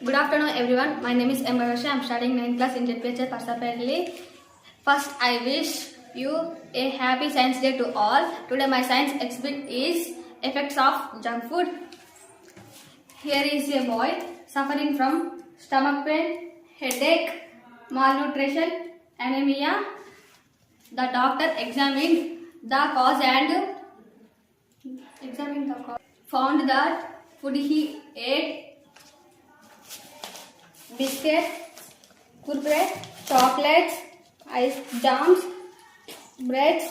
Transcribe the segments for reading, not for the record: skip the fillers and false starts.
Good afternoon, everyone. My name is M. Varsha. I am studying 9th class in JPHS Parsapelli. First, I wish you a happy Science Day to all. Today, my science exhibit is effects of junk food. Here is a boy suffering from stomach pain, headache, malnutrition, anemia. The doctor examined the cause and found that food he ate biscuits, kurkure, chocolates, ice jams, breads,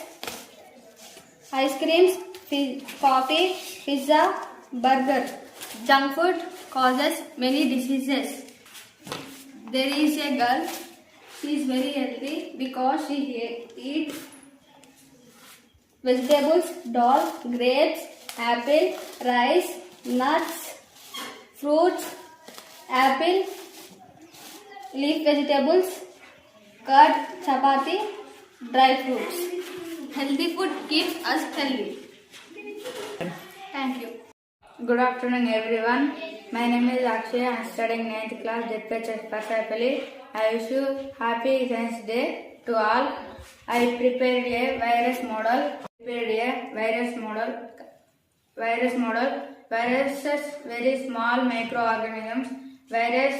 ice creams, coffee, pizza, burger. Junk food causes many diseases. There is a girl, she is very healthy because she eats vegetables, dal, grapes, apple, rice, nuts, fruits, apple, leaf vegetables, curd, chapati, dry fruits. Healthy food keeps us healthy. Thank you. Good afternoon, everyone. My name is Akshay. I am studying 9th class JPHS Parsapelli. I wish you happy Science Day to all. I prepared a virus model. Viruses, very small microorganisms. Virus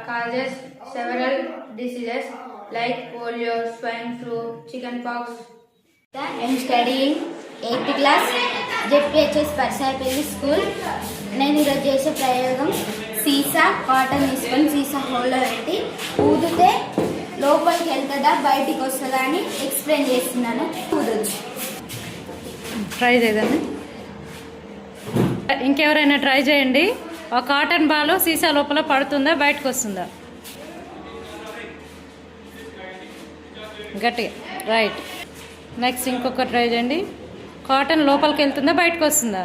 causes several diseases like polio, swine flu, chickenpox. I am studying 8th class JPHS Parsapalli school. నేను ఈరోజు చేసే ప్రయోగం సీసా cotton తీసుకొని సీసా హోల్లో పెట్టి ఊదితే లోపలికి వెళ్తుందా బయటికి వస్తుందా అని ఎక్స్ప్లెయిన్ చేస్తున్నాను. ఊదొచ్చు. ట్రై చేయండి. ఇంకెవరైనా ట్రై చేయండి. ఒక కాటన్ బాల్ సీసా లోపల పడుతుందా బయటకు వస్తుందా? గట్టిగా రైట్. నెక్స్ట్ ఇంకొక ట్రై చేయండి. కాటన్ లోపలికి వెళ్తుందా బయటకు వస్తుందా?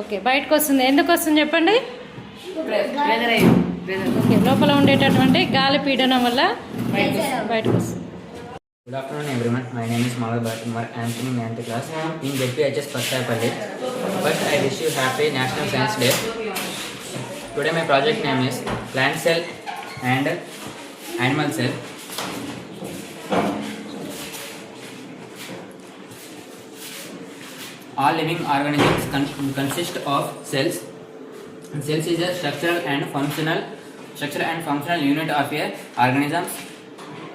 ఓకే, బయటకు వస్తుంది. ఎందుకు వస్తుంది చెప్పండి. ఓకే, లోపల ఉండేటటువంటి గాలి పీడనం వల్ల బయటకు వస్తుంది. Good afternoon, everyone. My name is Malal Bhattumar. I am in 9th class in JPHS Parsapalli. First, I wish you happy National Science Day. Today, my project name is Plant Cell and Animal Cell. All living organisms consist of cells. Cells is a structural and functional unit of a organism.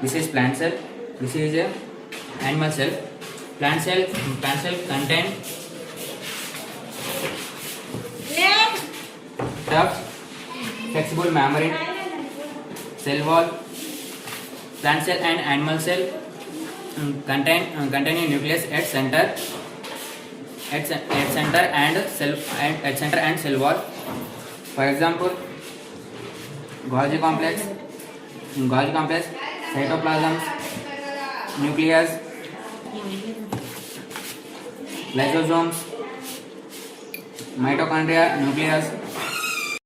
This is plant cell. This is a animal cell. Plant cell contain duct, flexible membrane, cell wall. Plant cell and animal cell contain a nucleus at center and cell wall. For example, Golgi complex, cytoplasm, nucleus, lysosomes, mitochondria, nucleus,